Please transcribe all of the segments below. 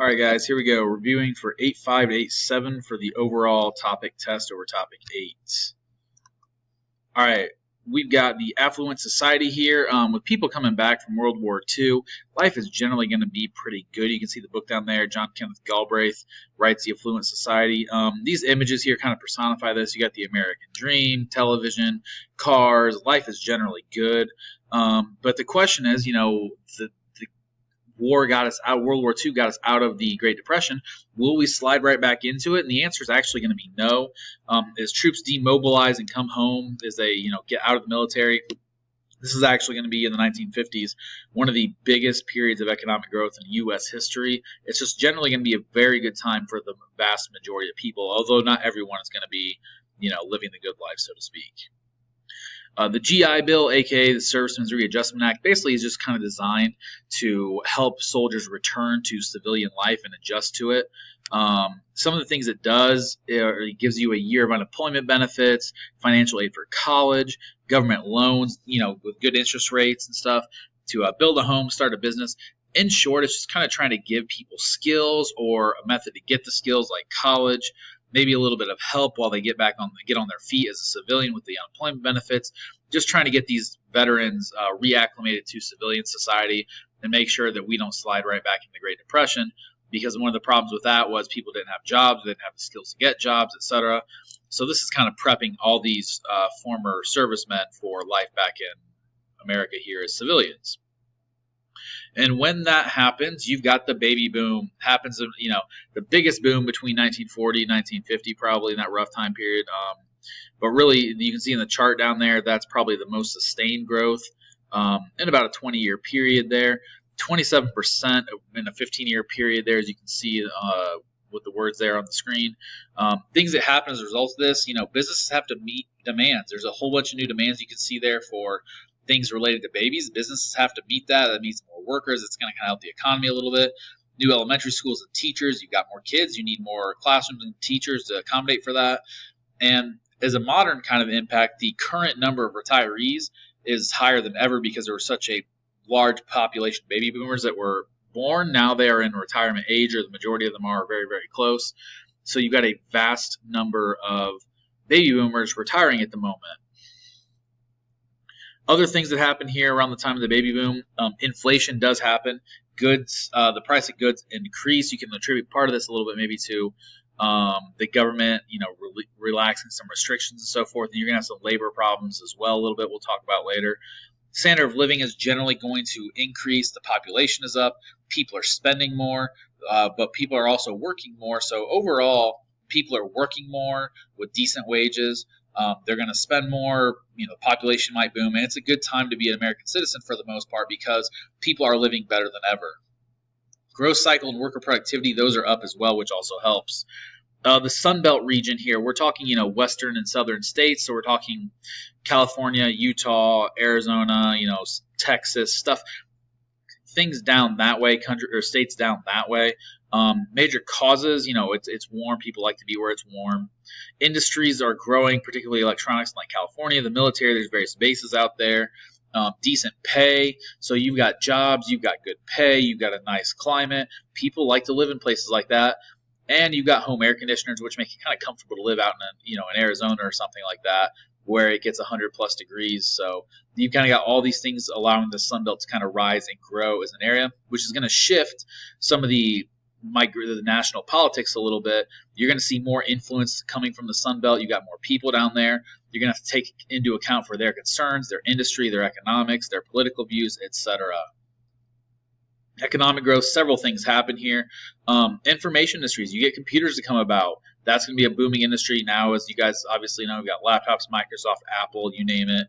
All right, guys, here we go. Reviewing for 8.5 to 8.7 for the overall topic test over topic 8. All right, we've got the Affluent Society here. With people coming back from World War II, life is generally going to be pretty good. You can see the book down there. John Kenneth Galbraith writes The Affluent Society. These images here kind of personify this. You got the American dream, television, cars. Life is generally good. But the question is, the war got us out. World War II got us out of the Great Depression. Will we slide right back into it? And the answer is actually going to be no. As troops demobilize and come home, as they get out of the military, this is actually going to be in the 1950s, one of the biggest periods of economic growth in U.S. history. It's just generally going to be a very good time for the vast majority of people, although not everyone is going to be, living the good life, so to speak. The GI Bill, aka the Servicemen's Readjustment Act, basically is just kind of designed to help soldiers return to civilian life and adjust to it. Some of the things it does, it gives you a year of unemployment benefits, financial aid for college, government loans, with good interest rates and stuff, to build a home, start a business. In short, it's just kind of trying to give people skills or a method to get the skills, like college, maybe a little bit of help while they get on their feet as a civilian with the unemployment benefits. Just trying to get these veterans reacclimated to civilian society and make sure that we don't slide right back into the Great Depression, because one of the problems with that was people didn't have jobs, they didn't have the skills to get jobs, etc. So this is kind of prepping all these former servicemen for life back in America here as civilians. And when that happens, you've got the baby boom. Happens, the biggest boom between 1940 and 1950, probably in that rough time period. But really, you can see in the chart down there, that's probably the most sustained growth in about a 20-year period there. 27% in a 15-year period there, as you can see with the words there on the screen. Things that happen as a result of this, businesses have to meet demands. There's a whole bunch of new demands you can see there for things related to babies. Businesses have to meet that. That means more workers. It's going to kind of help the economy a little bit. New elementary schools and teachers. You've got more kids. You need more classrooms and teachers to accommodate for that. And as a modern kind of impact, the current number of retirees is higher than ever because there was such a large population of baby boomers that were born. Now they are in retirement age, or the majority of them are very, very close. So you've got a vast number of baby boomers retiring at the moment. Other things that happen here around the time of the baby boom, inflation does happen. Goods, the price of goods increase. You can attribute part of this a little bit maybe to the government, relaxing some restrictions and so forth. And you're going to have some labor problems as well a little bit. We'll talk about later. Standard of living is generally going to increase. The population is up. People are spending more, but people are also working more. So overall, people are working more with decent wages. They're going to spend more, the population might boom, and it's a good time to be an American citizen for the most part because people are living better than ever. Growth cycle and worker productivity, those are up as well, which also helps. The Sunbelt region here, we're talking, western and southern states, so we're talking California, Utah, Arizona, Texas, stuff, things down that way, country or states down that way. Major causes, it's warm. People like to be where it's warm. Industries are growing, particularly electronics, like California. The military, there's various bases out there. Decent pay. So you've got jobs, you've got good pay, you've got a nice climate. People like to live in places like that. And you've got home air conditioners, which make it kind of comfortable to live out in Arizona or something like that, where it gets 100 plus degrees. So you've kind of got all these things allowing the Sunbelt to kind of rise and grow as an area, which is going to shift some of the national politics a little bit. You're going to see more influence coming from the Sunbelt. You got more people down there. You're going to have to take into account for their concerns, their industry, their economics, their political views, etc. Economic growth, several things happen here. Information industries, you get computers to come about. That's going to be a booming industry now, as you guys obviously know. We've got laptops, Microsoft, Apple, you name it.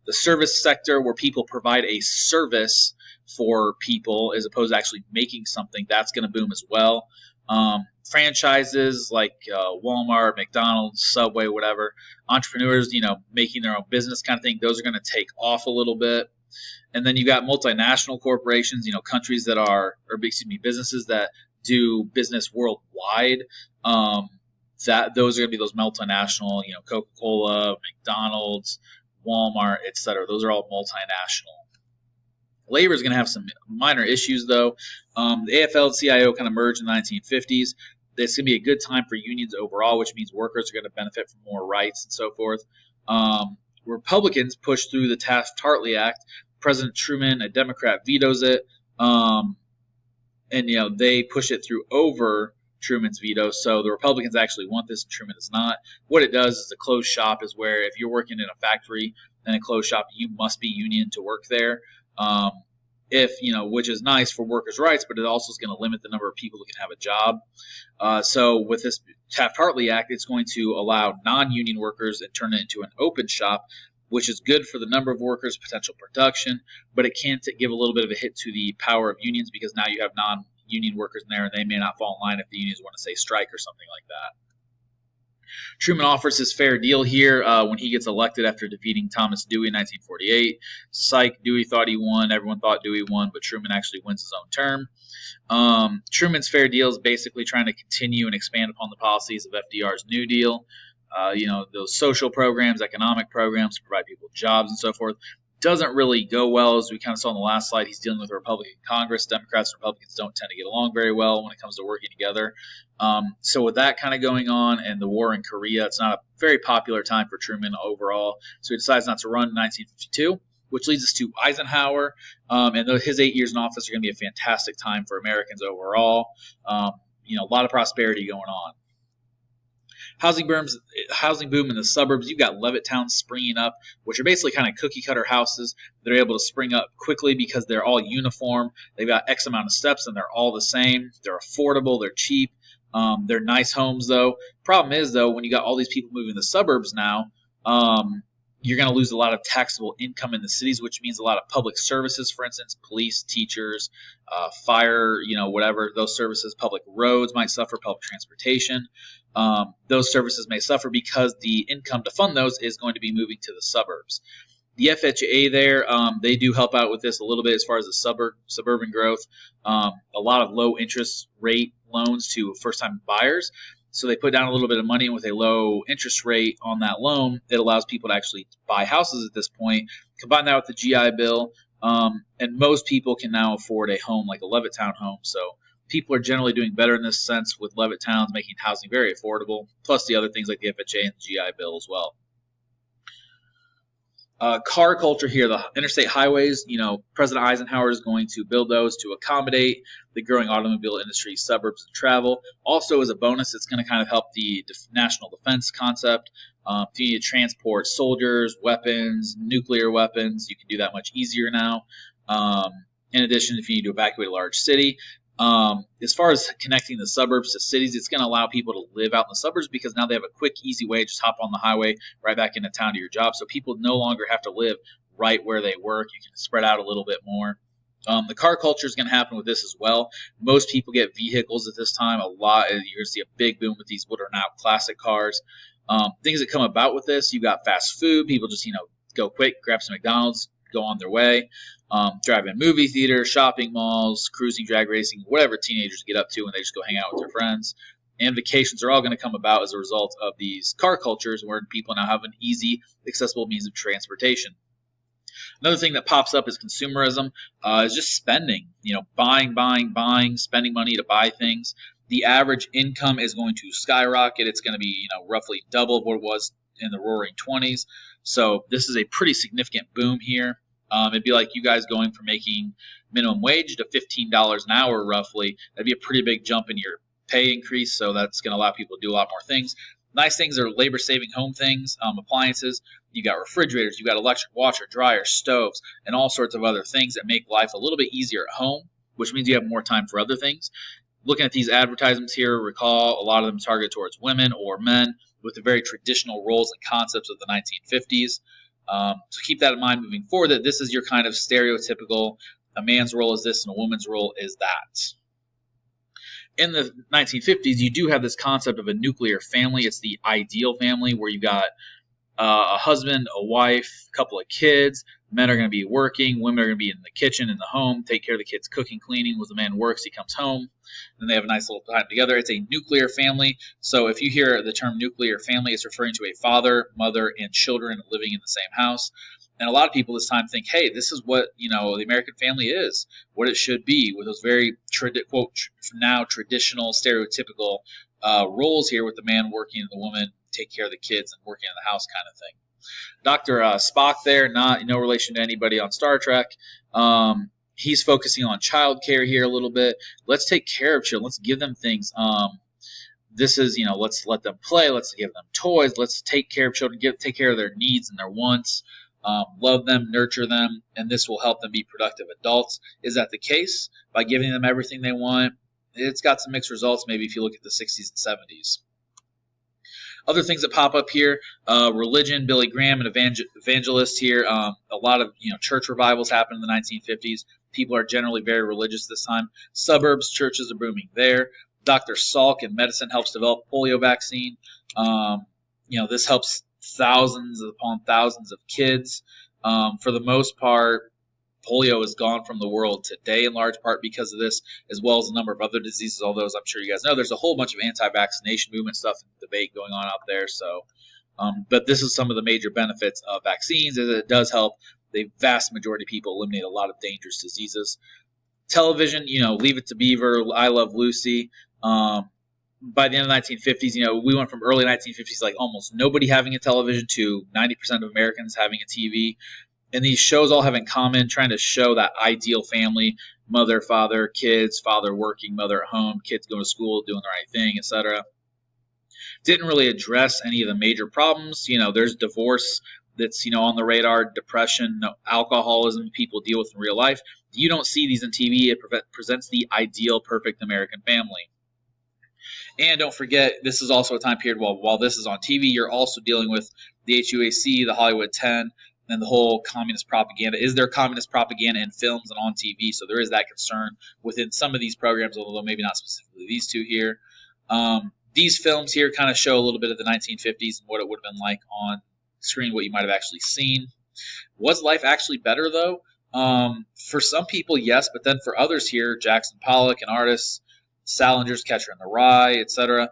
The service sector, where people provide a service for people as opposed to actually making something, that's going to boom as well. Franchises like Walmart, McDonald's, Subway, whatever. Entrepreneurs, making their own business kind of thing, those are going to take off a little bit. And then you got multinational corporations, countries that are, businesses that do business worldwide. Those are going to be those multinational, Coca-Cola, McDonald's, Walmart, etc. Those are all multinational. Labor is going to have some minor issues, though. The AFL-CIO kind of merged in the 1950s. It's going to be a good time for unions overall, which means workers are going to benefit from more rights and so forth. Republicans pushed through the Taft-Hartley Act. President Truman, a Democrat, vetoes it, and they push it through over Truman's veto. So the Republicans actually want this, and Truman does not. What it does is a closed shop is where if you're working in a factory and a closed shop, you must be union to work there. Which is nice for workers' rights, but it also is going to limit the number of people who can have a job. So with this Taft-Hartley Act, it's going to allow non-union workers and turn it into an open shop, which is good for the number of workers, potential production, but it can give a little bit of a hit to the power of unions because now you have non-union workers in there and they may not fall in line if the unions want to say strike or something like that. Truman offers his fair deal here when he gets elected after defeating Thomas Dewey in 1948. Psych, Dewey thought he won. Everyone thought Dewey won, but Truman actually wins his own term. Truman's fair deal is basically trying to continue and expand upon the policies of FDR's New Deal. Those social programs, economic programs to provide people jobs and so forth. Doesn't really go well, as we kind of saw on the last slide. He's dealing with a Republican Congress. Democrats and Republicans don't tend to get along very well when it comes to working together. So with that kind of going on and the war in Korea, it's not a very popular time for Truman overall. So he decides not to run in 1952, which leads us to Eisenhower. And his 8 years in office are going to be a fantastic time for Americans overall. A lot of prosperity going on. Housing boom in the suburbs. You've got Levittown springing up, which are basically kind of cookie-cutter houses. They're able to spring up quickly because they're all uniform. They've got X amount of steps, and they're all the same. They're affordable. They're cheap. They're nice homes, though. Problem is, though, when you got all these people moving to the suburbs now, you're going to lose a lot of taxable income in the cities, which means a lot of public services, for instance, police, teachers, fire, whatever, those services. Public roads might suffer, public transportation. Those services may suffer because the income to fund those is going to be moving to the suburbs. The FHA there, they do help out with this a little bit as far as the suburban growth. A lot of low interest rate loans to first-time buyers. So they put down a little bit of money, and with a low interest rate on that loan, it allows people to actually buy houses at this point. Combine that with the GI Bill, and most people can now afford a home like a Levittown home. So people are generally doing better in this sense with Levittowns, making housing very affordable, plus the other things like the FHA and the GI Bill as well. Car culture here, the interstate highways, President Eisenhower is going to build those to accommodate the growing automobile industry, suburbs, and travel. Also, as a bonus, it's going to kind of help the national defense concept. If you need to transport soldiers, weapons, nuclear weapons, you can do that much easier now. In addition, if you need to evacuate a large city, as far as connecting the suburbs to cities, it's going to allow people to live out in the suburbs because now they have a quick, easy way to just hop on the highway right back into town to your job. So people no longer have to live right where they work. You can spread out a little bit more. The car culture is going to happen with this as well. Most people get vehicles at this time. You're going to see a big boom with these what are now classic cars. Things that come about with this, you got fast food. People just, go quick, grab some McDonald's, go on their way. Drive-in movie theater, shopping malls, cruising, drag racing, whatever teenagers get up to when they just go hang out with their friends. And vacations are all going to come about as a result of these car cultures where people now have an easy, accessible means of transportation. Another thing that pops up is consumerism, is just spending, buying, spending money to buy things. The average income is going to skyrocket. It's going to be, roughly double what it was in the roaring 20s. So this is a pretty significant boom here. It'd be like you guys going from making minimum wage to $15 an hour roughly. That'd be a pretty big jump in your pay increase, so that's going to allow people to do a lot more things. Nice things are labor-saving home things, appliances. You got refrigerators, you got electric washer, dryer, stoves, and all sorts of other things that make life a little bit easier at home, which means you have more time for other things. Looking at these advertisements here, recall a lot of them target towards women or men with the very traditional roles and concepts of the 1950s. So keep that in mind moving forward, that this is your kind of stereotypical, a man's role is this and a woman's role is that. In the 1950s, you do have this concept of a nuclear family. It's the ideal family where you got a husband, a wife, a couple of kids. Men are going to be working. Women are going to be in the kitchen, in the home, take care of the kids, cooking, cleaning. When the man works, he comes home. Then they have a nice little time together. It's a nuclear family. So if you hear the term nuclear family, it's referring to a father, mother, and children living in the same house. And a lot of people this time think, hey, this is what, the American family is, what it should be, with those very, quote, now traditional, stereotypical roles here, with the man working and the woman take care of the kids and working in the house kind of thing. Dr. Spock there, no relation to anybody on Star Trek. He's focusing on childcare here a little bit. Let's take care of children. Let's give them things. This is, let's let them play. Let's give them toys. Let's take care of children. Take care of their needs and their wants. Love them, nurture them, and this will help them be productive adults. Is that the case? By giving them everything they want, it's got some mixed results, maybe, if you look at the 60s and 70s. Other things that pop up here, religion, Billy Graham, an evangelist here. A lot of church revivals happen in the 1950s. People are generally very religious this time. Suburbs, churches are booming there. Dr. Salk in medicine helps develop polio vaccine. This helps thousands upon thousands of kids. For the most part, polio is gone from the world today in large part because of this, as well as a number of other diseases, although, as I'm sure you guys know, there's a whole bunch of anti-vaccination movement stuff and debate going on out there. So, but this is some of the major benefits of vaccines, is it does help the vast majority of people eliminate a lot of dangerous diseases. Television, Leave It to Beaver, I Love Lucy. By the end of the 1950s, we went from early 1950s, like almost nobody having a television, to 90% of Americans having a TV. And these shows all have in common trying to show that ideal family: mother, father, kids, father working, mother at home, kids going to school, doing the right thing, etc. Didn't really address any of the major problems. There's divorce that's, on the radar, depression, alcoholism people deal with in real life. You don't see these on TV. It presents the ideal, perfect American family. And don't forget, this is also a time period while this is on TV, you're also dealing with the HUAC, the Hollywood 10, and the whole communist propaganda. Is there communist propaganda in films and on TV? So there is that concern within some of these programs, although maybe not specifically these two here. These films here kind of show a little bit of the 1950s and what it would have been like on screen, what you might have actually seen. Was life actually better, though? For some people, yes, but then for others here, Jackson Pollock and artists, Salinger's Catcher in the Rye, etc.,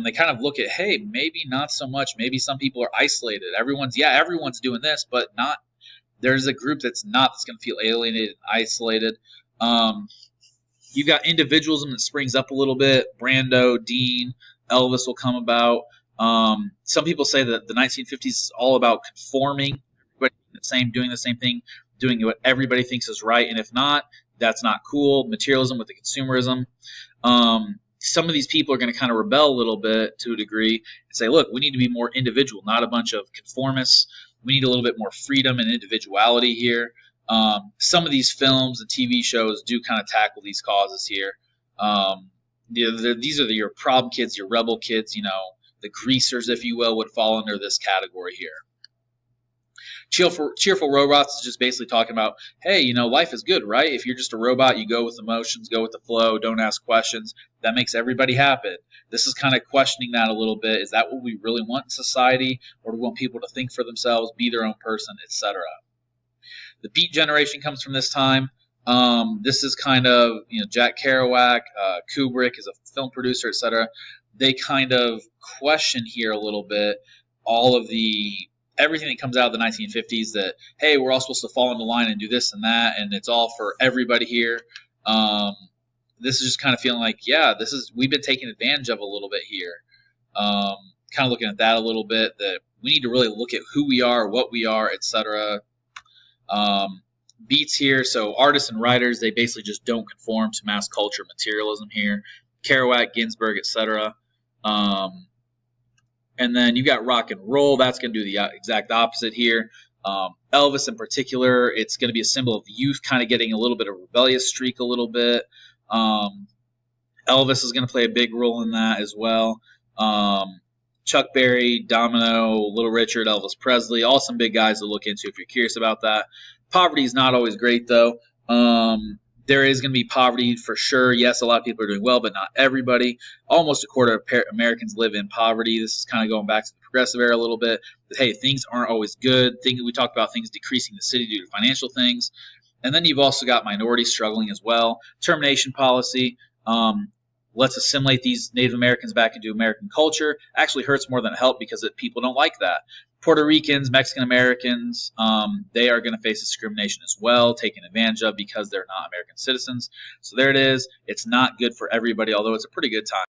they kind of look at, hey, maybe not so much. Maybe some people are isolated. Everyone's doing this, but not. There's a group that's going to feel alienated and isolated. You've got individualism that springs up a little bit. Brando, Dean, Elvis will come about. Some people say that the 1950s is all about conforming, doing the same thing, doing what everybody thinks is right, and if not, that's not cool. Materialism with the consumerism. Some of these people are going to kind of rebel a little bit to a degree and say, look, we need to be more individual, not a bunch of conformists. We need a little bit more freedom and individuality here. Some of these films and TV shows do kind of tackle these causes here. These are your problem kids, your rebel kids, the greasers, if you will, would fall under this category here. Cheerful Robots is just basically talking about, hey, life is good, right? If you're just a robot, you go with emotions, go with the flow, don't ask questions. That makes everybody happy. This is kind of questioning that a little bit. Is that what we really want in society, or do we want people to think for themselves, be their own person, etc.? The Beat Generation comes from this time. This is kind of, Jack Kerouac, Kubrick is a film producer, etc. They kind of question here a little bit all of everything that comes out of the 1950s, that, hey, we're all supposed to fall into line and do this and that, and it's all for everybody here. This is just kind of feeling like, yeah, we've been taken advantage of a little bit here. Kind of looking at that a little bit, that we need to really look at who we are, what we are, etc. Beats here, so artists and writers, they basically just don't conform to mass culture materialism here. Kerouac, Ginsberg, etc. And then you got rock and roll. That's going to do the exact opposite here. Elvis in particular, it's going to be a symbol of youth kind of getting a little bit of rebellious streak a little bit. Elvis is going to play a big role in that as well. Chuck Berry, Domino, Little Richard, Elvis Presley, all some big guys to look into if you're curious about that. Poverty is not always great, though. There is going to be poverty for sure. Yes, a lot of people are doing well, but not everybody. Almost a quarter of Americans live in poverty. This is kind of going back to the progressive era a little bit. But, hey, things aren't always good. We talked about things decreasing in the city due to financial things. And then you've also got minorities struggling as well. Termination policy. Let's assimilate these Native Americans back into American culture. Actually hurts more than it helps because people don't like that. Puerto Ricans, Mexican Americans, they are going to face discrimination as well, taken advantage of because they're not American citizens. So there it is. It's not good for everybody, although it's a pretty good time.